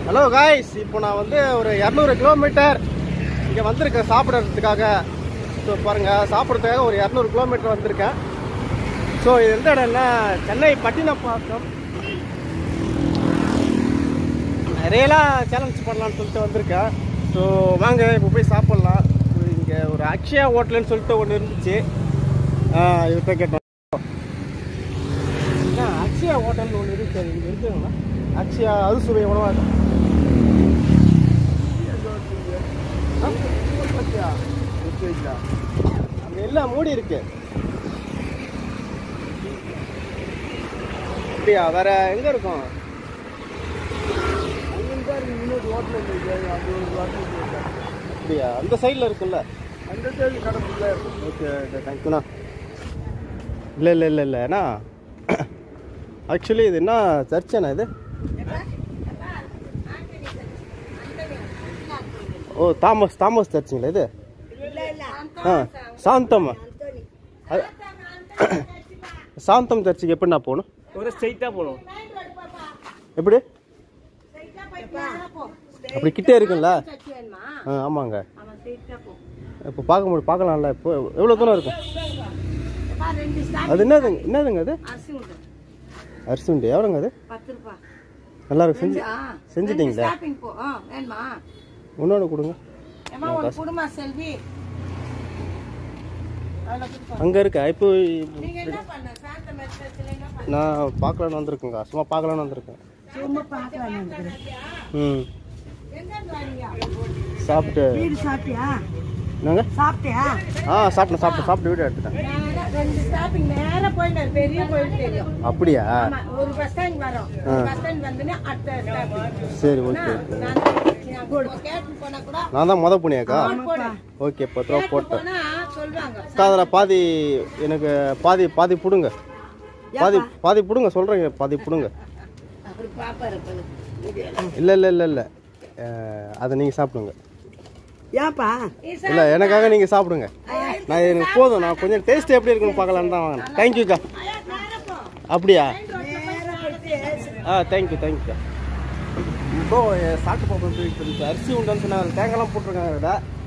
Hello guys, இப்போ நான் வந்து ஒரு 200 கிலோமீட்டர் இங்கே வந்திருக்கேன் சாப்பிட்றதுக்காக. ஸோ பாருங்கள், சாப்பிட்றதுக்காக ஒரு 200 கிலோமீட்டர் வந்திருக்கேன். ஸோ இது எந்த இடம்னா சென்னை பட்டினப்பாக்கம். நிறையலாம் சேலஞ்ச் பண்ணலான்னு சொல்லிட்டு வந்திருக்கேன். ஸோ வாங்க இப்போ போய் சாப்பிட்லாம். இங்கே ஒரு அக்ஷயா ஹோட்டல்னு சொல்லிட்டு ஒன்று இருந்துச்சு. இவர்கிட்ட கேட்டோம், அக்ஷயா ஹோட்டல்னு ஒன்று இருக்குது, இங்கே இருக்குங்களா? அக்ஷயா அறுசுவை உணவாக அங்கே எல்லாம் மூடி இருக்கு. அப்படியா? வேற எங்க இருக்கும்? அப்படியா? அந்த சைடில் இருக்குல்ல? அந்த சைடு கடை. ஓகே தேங்க்யூண்ணா. இல்லை இல்லை இல்லை இல்லைண்ணா, ஆக்சுவலி இது என்ன சர்ச்சண்ணா இது? ஓ, தாமஸ் சர்ச்சுங்களா இது? சாந்தம். சாந்தம் சர்ச்சுக்கு எப்படிண்ணா போகணும்? ஸ்ட்ரைட்டா போகணும். எப்படி? அப்படி கிட்டே இருக்குல்ல? ஆமாங்க. இப்போ பார்க்கலாம்ல. இப்போ எவ்வளோ தூரம் இருக்கும்? அது என்னதுங்க அது? அரிசி உண்டு. எவ்வளோங்க அது? நல்லா இருக்கு. செஞ்சுட்டீங்களா? இன்னொன்று கொடுங்க. அங்கே இருக்கா? இப்போ நான் பார்க்கலான்னு வந்திருக்கேங்க. சும்மா பார்க்கலான்னு வந்திருக்கேன். ம், சாப்பிட்டு என்னங்க சாப்பிட்டியா? சாப்பிட்டு வீடியோ எடுத்துட்டேன். அப்படியா? சரி, ஓகே. நான் தான் மொதல் புனியாக்கா. ஓகே, 10 ரூபா போட்டேன். அதில் பாதி எனக்கு பாதி பிடுங்க. பாதி பிடுங்க சொல்கிறேங்க. பாதி பிடுங்க. இல்லை அதை நீங்கள் சாப்பிடுங்க. இல்லை, எனக்காக நீங்கள் சாப்பிடுங்க. எனக்கு போதும். நான் கொஞ்சம் டேஸ்ட் எப்படி இருக்குன்னு பார்க்கலான்னு தான் வாங்கினேன். தேங்க்யூக்கா. அப்படியா? தேங்க்யூக்கா. இப்போ சாப்பிட்டு பார்ப்போம். அரிசி உண்டுன்னு சொன்னாங்க. தேங்காய்லாம் போட்டிருக்காங்க இதில்.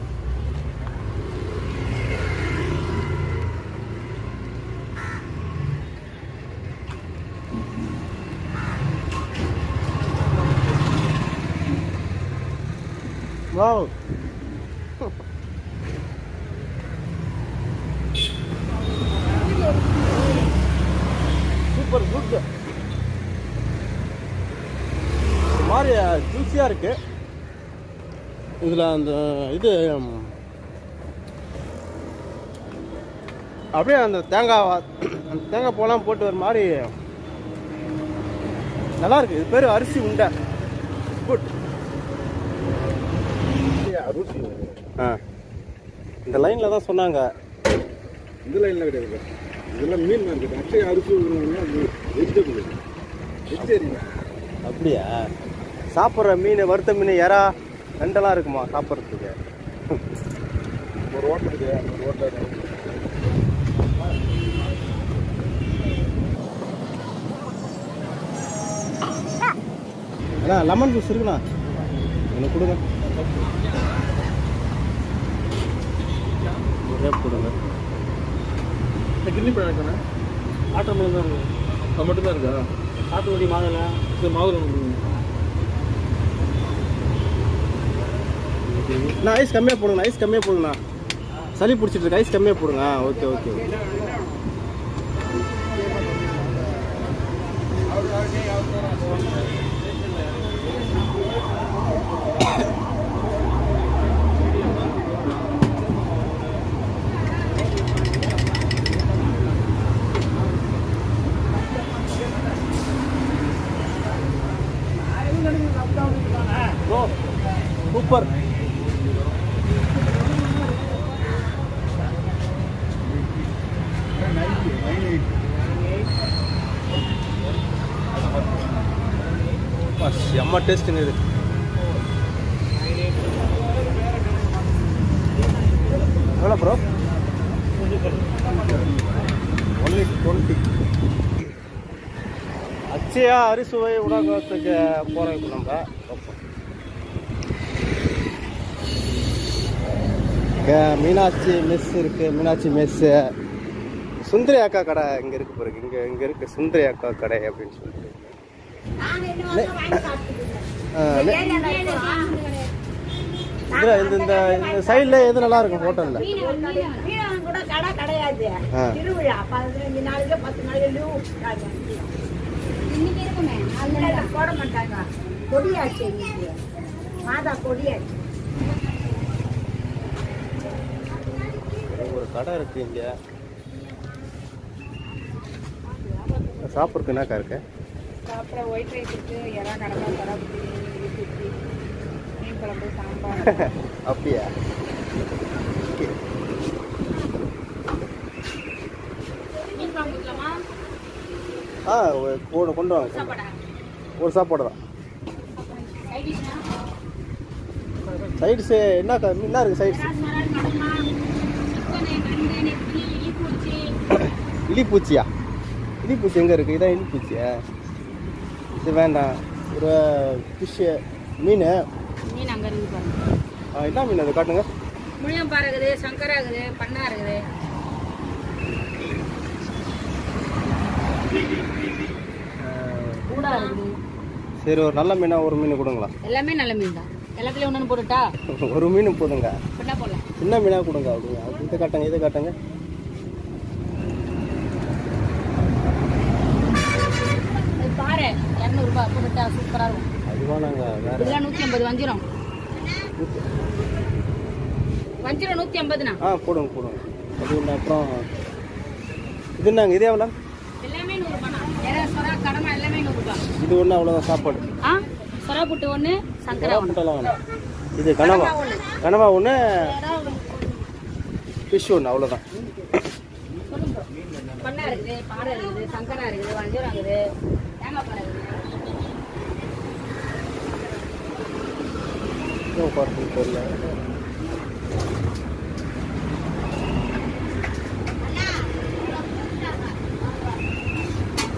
Wow, super good. மாதிரி ஜூஸியாக இருக்கு. இதில் அந்த இது அப்படியே அந்த தேங்காய் பூலாம் போட்டு ஒரு மாதிரி நல்லா இருக்கு. இது பேர் அரிசி உண்டை. குட். இந்த லைனில் தான் சொன்னாங்க. இந்த லைனில் கிடையாது, இதெல்லாம் மீன் மார்க்கெட். அக்ஷயா அரிசி வெஜிடபிள் வெஜிடேரியன். அப்படியா? சாப்பிட்ற மீன், வறுத்த மீன், இறா, நண்டெல்லாம் இருக்குமா சாப்பிட்றதுக்கு? ஒரு ஹோட்டலுக்கு ஒரு ஹோட்டல். அண்ணா, லெமன் ஜூஸ் இருக்குண்ணா, எனக்கு கொடுங்க. கொடுங்க. கிண்ணி பழம் இருக்காண்ணா? ஆட்டோமேட்டிக் தான் இருக்கும். அது மட்டும் தான் இருக்கா? சாத்துக்குடி மாதுளை. சரி, மாதுளை கொடுங்க. நான் ஐஸ் கம்மியாக போடுங்கண்ணா. சளி பிடிச்சிட்டு இருக்கு. ஐஸ் கம்மியாக போடுங்க. ஓகே. சூப்பர். செம்ம டேஸ்ட்டுங்க இது. எவ்வளோ ப்ரோ? only 20. தொடர்ச்சியாக அறுசுவை உணவகத்துக்கு போகிறோம் நம்ம. மீனாட்சி மெஸ் இருக்குது. மீனாட்சி மெஸ்ஸு, சுந்தரி அக்கா கடை இங்கே இருக்குது பாருங்க. இங்கே இருக்குது சுந்தரி அக்கா கடை அப்படின்னு சொல்லிட்டு. இந்த சைடில் எது நல்லா இருக்கும் ஹோட்டலில்? கூட கடை கிடையாது. திருவிழா 15 நாளுக்கு 10 நாள் லீவ் போட மாட்டாங்க. கொடியாச்சு மாதா கொடியாச்சு. ஒரு கடை இருக்கு இங்க. சாப்பிட்றதுக்கு என்னக்கா இருக்கு? சாப்பிட ஒயிட் ரைஸ் இருக்கு, எறா கடலை, தரப்புடி, மீன் குழம்பு, சாம்பார். அப்படியா? கொண்டு வாங்க. ஒரு சாப்பாடு தான். சைட்ஸ் என்ன இருக்கு? சைட்ஸ் இலிப்பூச்சியா? இலிப்பூச்சி எங்கே இருக்குது? இதான் இலிப்பூச்சியா? இது வேண்டாம். ஒரு ஃபிஷ்ஷு மீன் அங்கே இருக்குது பாருங்க. என்ன மீன் அது காட்டுங்க. முழியம்பாறை இருக்குது, சங்கரா இருக்குது, பண்ணா இருக்குது. கூடா இருக்குது. சரி, ஒரு நல்ல மீனா ஒரு மீன் கொடுங்களா? எல்லாமே நல்ல மீன் தான். எல்லாத்துலயும் ஒன்று போட்டுட்டா? ஒரு மீன் போதுங்க. என்ன போடலாம்? சின்ன மீனா கொடுங்க. அப்படிங்க. இதை காட்டுங்க, இதை காட்டுங்க. பாரு 200 ரூபாய் போட்டுட்டா சூப்பரா இருக்கும். அதுவா நாங்கள் வேற இதெல்லாம் 150 வஞ்சிரம். வஞ்சிரம் 150ண்ணா. போடுங்க. அது ஒன்று. அப்புறம் இது என்னங்க? இது எவ்வளோ? எல்லாமே 100 ரூபாண்ணா. சொரா கடமை எல்லாமே 100 ரூபாய். இது ஒன்று அவ்வளோதான் சாப்பாடு. சொரா புட்டு ஒன்று, சங்கரா ஒன்று. வேணாம். இது கனவா ஒன்று, ஃபிஷ் ஒன்று, அவ்வளோதான். பண்ணா இருக்குது, பாறை இருக்குது, சங்கரா இருக்குது, வஞ்சிரம் இருக்குது, தேங்காய் பாறை இருக்குது. தெரியல.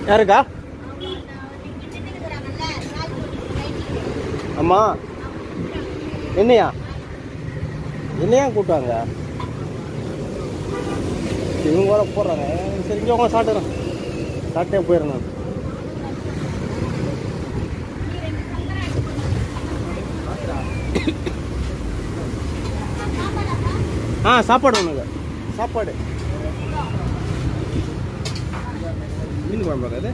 யாருக்கா? அம்மா என்னையா கூட்டுவாங்க? இவங்க வர போடுறாங்க. சரி, இங்கே உங்க சாப்பிட்டே போயிடுறேன். சாப்பாடு ஒன்றுங்க. சாப்பாடு மீன் குழம்பு. அது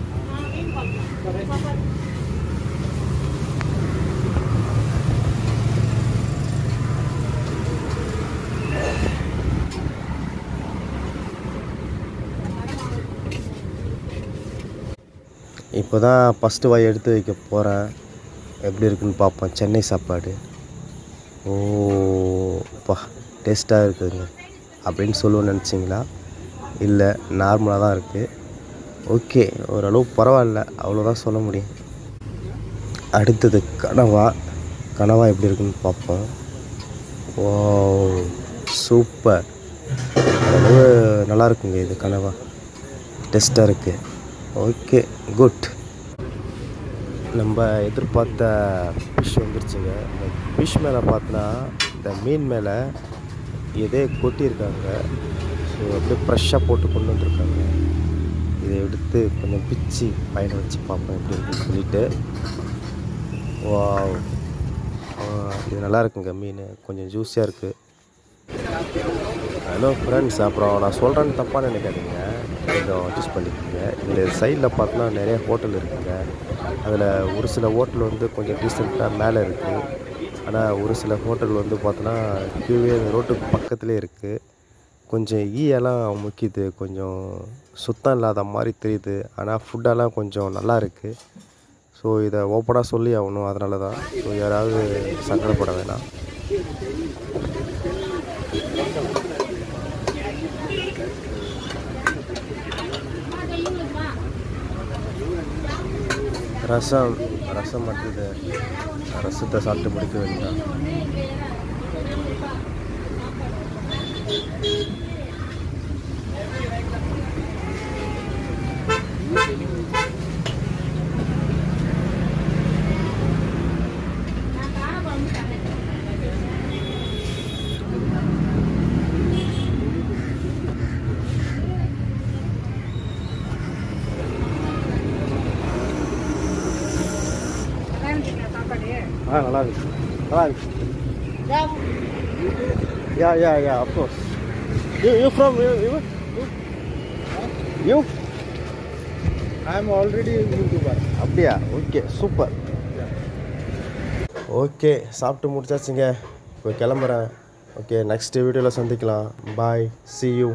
இப்போ தான் ஃபஸ்ட்டு வாய் எடுத்து வைக்க போகிறேன். எப்படி இருக்குன்னு பார்ப்போம். சென்னை சாப்பாடு. ஓப்பா, டேஸ்ட்டாக இருக்குதுங்க அப்படின்னு சொல்லுவேன்னு நினச்சிங்களா? இல்லை, நார்மலாக தான் இருக்குது. ஓகே, ஓரளவு பரவாயில்ல, அவ்வளோதான் சொல்ல முடியும். அடுத்தது கனவா எப்படி இருக்குன்னு பார்ப்போம். ஓ, சூப்பர். ஓரளவு நல்லா இருக்குங்க. இது கனவா டேஸ்ட்டாக இருக்குது. Okay, good. நம்ம எதிர்பார்த்த ஃபிஷ் வந்துருச்சுங்க. இந்த ஃபிஷ் மேலே பார்த்தோன்னா இந்த மீன் மேலே எதே கொட்டியிருக்காங்க. ஸோ அப்படியே ஃப்ரெஷ்ஷாக போட்டு கொண்டு வந்திருக்காங்க. இதை எடுத்து கொஞ்சம் பிச்சு பையனை வச்சு பார்ப்போம் எப்படி இருக்குன்னு சொல்லிட்டு. வாவ், இது நல்லா இருக்குங்க. மீன் கொஞ்சம் ஜூஸியாக இருக்குது. ஹலோ ஃப்ரெண்ட்ஸ், அப்புறம் நான் சொல்கிறேன்னு தப்பாக நினைக்காதீங்க, கொஞ்சம் அட்ஜஸ்ட் பண்ணிக்கோங்க. இதில் சைடில் பார்த்தோன்னா நிறைய ஹோட்டல் இருக்குங்க. அதில் ஒரு சில ஹோட்டல் வந்து கொஞ்சம் டீசெண்டாக மேலே இருக்குது. ஆனால் ஒரு சில ஹோட்டல் வந்து பார்த்தோன்னா கீழே ரோட்டுக்கு பக்கத்துலேயே இருக்குது. கொஞ்சம் ஈயெல்லாம் முக்கியது, கொஞ்சம் சுத்தம் இல்லாத மாதிரி தெரியுது. ஆனால் ஃபுட்டெல்லாம் கொஞ்சம் நல்லா இருக்குது. ஸோ இதை ஓப்பனாக சொல்லி ஆகணும். அதனால தான். ஸோ யாராவது சங்கடப்பட வேணாம். ரசம் மட்டும் ரசத்தை சாப்பிட்டு முடிக்க வேண்டாம். நல்லா இருக்கு நல்லா இருக்கு. Yeah of course. You from you I am already YouTuber. அப்படியா? Okay super. ஓகே சாப்பிட்டு முடிச்சாச்சுங்க. இப்போ கிளம்புறேன். ஓகே நெக்ஸ்ட் வீடியோவில் சந்திக்கலாம். பாய், see you.